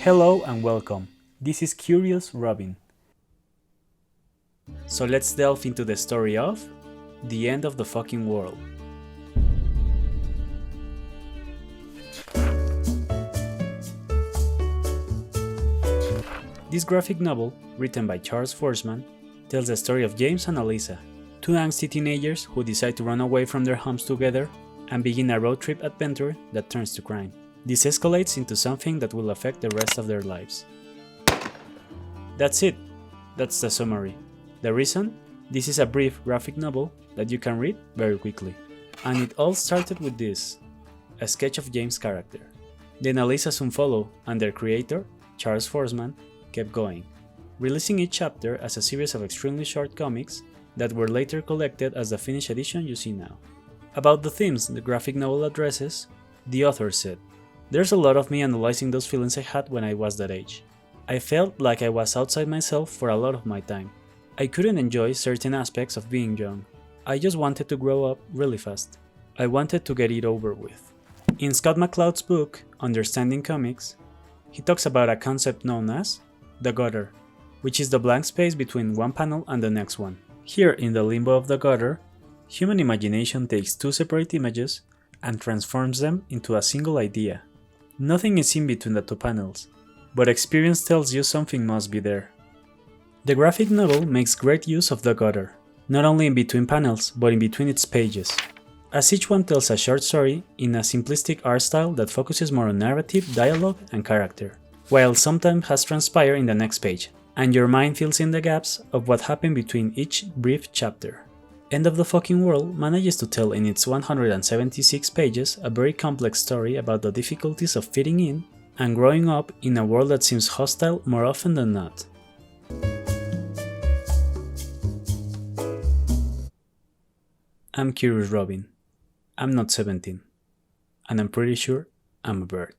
Hello and welcome. This is Curious Robin. So let's delve into the story of The End of the Fucking World. This graphic novel, written by Charles Forsman, tells the story of James and Alyssa, two angsty teenagers who decide to run away from their homes together and begin a road trip adventure that turns to crime. This escalates into something that will affect the rest of their lives. That's it. That's the summary. The reason? This is a brief graphic novel that you can read very quickly. And it all started with this, a sketch of James' character. Then Alyssa soon followed, and their creator, Charles Forsman, kept going, releasing each chapter as a series of extremely short comics that were later collected as the finished edition you see now. About the themes the graphic novel addresses, the author said, "There's a lot of me analyzing those feelings I had when I was that age. I felt like I was outside myself for a lot of my time. I couldn't enjoy certain aspects of being young. I just wanted to grow up really fast. I wanted to get it over with." In Scott McCloud's book, Understanding Comics, he talks about a concept known as the gutter, which is the blank space between one panel and the next one. Here, in the limbo of the gutter, human imagination takes two separate images and transforms them into a single idea. Nothing is in between the two panels, but experience tells you something must be there. The graphic novel makes great use of the gutter, not only in between panels, but in between its pages, as each one tells a short story in a simplistic art style that focuses more on narrative, dialogue, and character, while sometimes has transpired in the next page, and your mind fills in the gaps of what happened between each brief chapter. End of the Fucking World manages to tell in its 176 pages a very complex story about the difficulties of fitting in and growing up in a world that seems hostile more often than not. I'm Curious Robin. I'm not 17. And I'm pretty sure I'm a bird.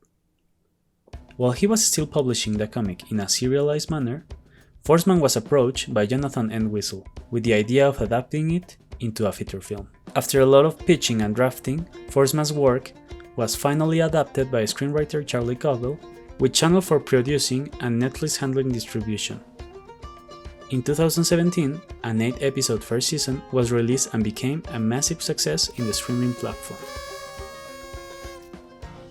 While he was still publishing the comic in a serialized manner, Forsman was approached by Jonathan Entwistle with the idea of adapting it into a feature film. After a lot of pitching and drafting, Forsman's work was finally adapted by screenwriter Charlie Caldwell, with Channel 4 producing and Netflix handling distribution. In 2017, an 8-episode first season was released and became a massive success in the streaming platform.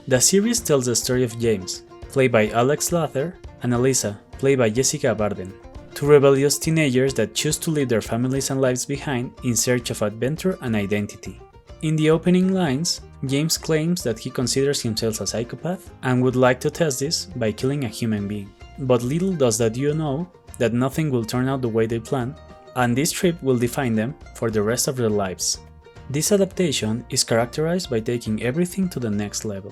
The series tells the story of James, played by Alex Lather, and Alyssa, played by Jessica Barden, two rebellious teenagers that choose to leave their families and lives behind in search of adventure and identity. In the opening lines, James claims that he considers himself a psychopath and would like to test this by killing a human being. But little does the duo know that nothing will turn out the way they plan, and this trip will define them for the rest of their lives. This adaptation is characterized by taking everything to the next level.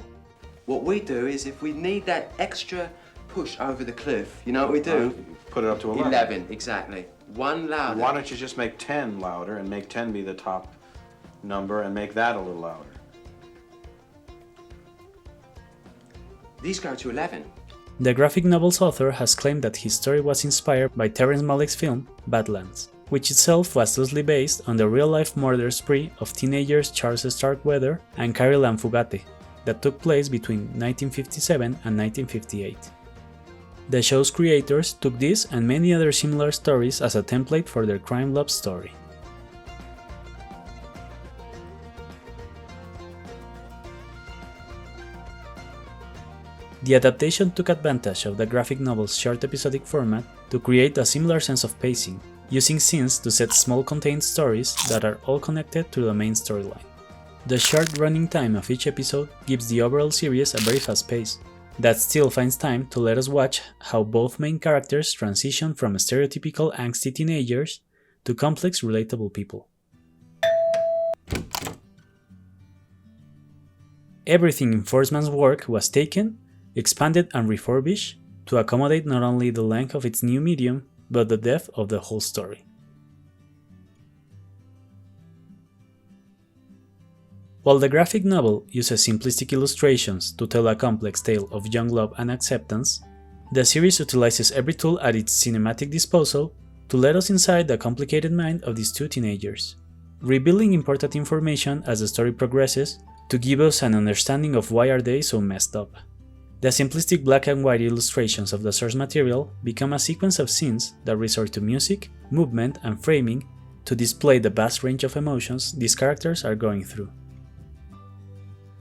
What we do is, if we need that extra push over the cliff, you know what we do? Put it up to 11. 11, exactly. One louder. Why don't you just make 10 louder and make 10 be the top number and make that a little louder? These go to 11. The graphic novel's author has claimed that his story was inspired by Terrence Malick's film Badlands, which itself was loosely based on the real-life murder spree of teenagers Charles Starkweather and Carole Ann Fugate that took place between 1957 and 1958. The show's creators took this and many other similar stories as a template for their crime love story. The adaptation took advantage of the graphic novel's short episodic format to create a similar sense of pacing, using scenes to set small contained stories that are all connected to the main storyline. The short running time of each episode gives the overall series a very fast pace, that still finds time to let us watch how both main characters transition from stereotypical angsty teenagers to complex, relatable people. Everything in Forsman's work was taken, expanded and refurbished to accommodate not only the length of its new medium, but the depth of the whole story. While the graphic novel uses simplistic illustrations to tell a complex tale of young love and acceptance, the series utilizes every tool at its cinematic disposal to let us inside the complicated mind of these two teenagers, revealing important information as the story progresses to give us an understanding of why are they so messed up. The simplistic black and white illustrations of the source material become a sequence of scenes that resort to music, movement, and framing to display the vast range of emotions these characters are going through.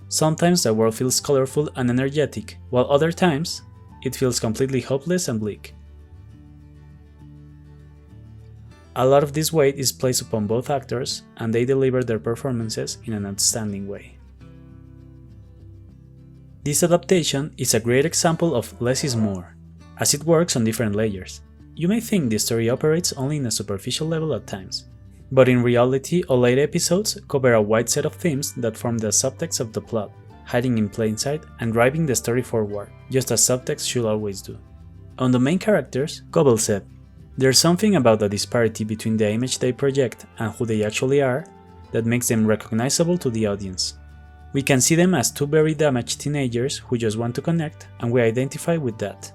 Sometimes the world feels colorful and energetic, while other times it feels completely hopeless and bleak. A lot of this weight is placed upon both actors, and they deliver their performances in an outstanding way. This adaptation is a great example of less is more, as it works on different layers. You may think the story operates only in a superficial level at times, but in reality all 8 episodes cover a wide set of themes that form the subtext of the plot, hiding in plain sight and driving the story forward, just as subtext should always do. On the main characters, Cobble said, "There's something about the disparity between the image they project and who they actually are that makes them recognizable to the audience. We can see them as 2 very damaged teenagers who just want to connect, and we identify with that."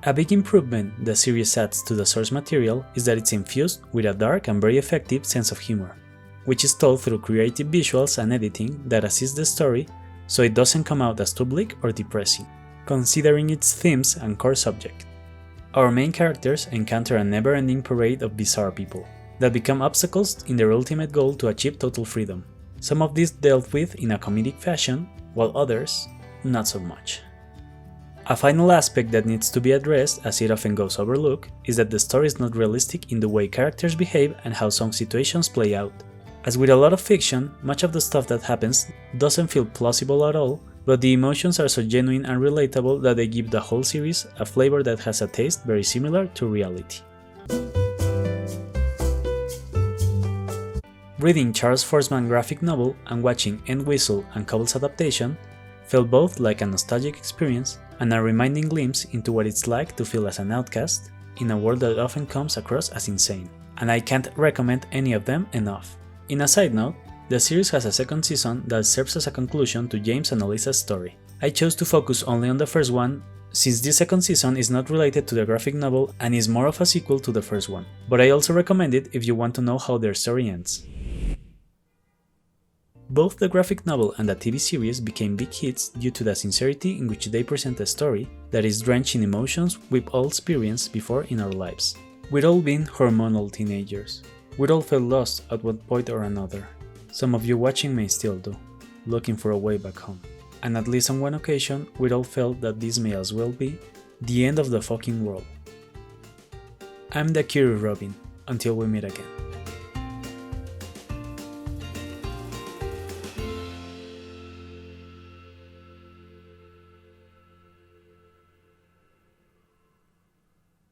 A big improvement the series adds to the source material is that it's infused with a dark and very effective sense of humor, which is told through creative visuals and editing that assist the story so it doesn't come out as too bleak or depressing, considering its themes and core subject. Our main characters encounter a never-ending parade of bizarre people that become obstacles in their ultimate goal to achieve total freedom. Some of these dealt with in a comedic fashion, while others, not so much. A final aspect that needs to be addressed, as it often goes overlooked, is that the story is not realistic in the way characters behave and how some situations play out. As with a lot of fiction, much of the stuff that happens doesn't feel plausible at all, but the emotions are so genuine and relatable that they give the whole series a flavor that has a taste very similar to reality. Reading Charles Forsman's graphic novel and watching Entwistle and Cobble's adaptation felt both like a nostalgic experience and a reminding glimpse into what it's like to feel as an outcast in a world that often comes across as insane, and I can't recommend any of them enough. In a side note, the series has a second season that serves as a conclusion to James and Alyssa's story. I chose to focus only on the first one, since this second season is not related to the graphic novel and is more of a sequel to the first one, but I also recommend it if you want to know how their story ends. Both the graphic novel and the TV series became big hits due to the sincerity in which they present a story that is drenched in emotions we've all experienced before in our lives. We'd all been hormonal teenagers. We'd all felt lost at one point or another. Some of you watching may still do, looking for a way back home. And at least on one occasion, we'd all felt that this may as well be the end of the fucking world. I'm the Curious Robin. Until we meet again.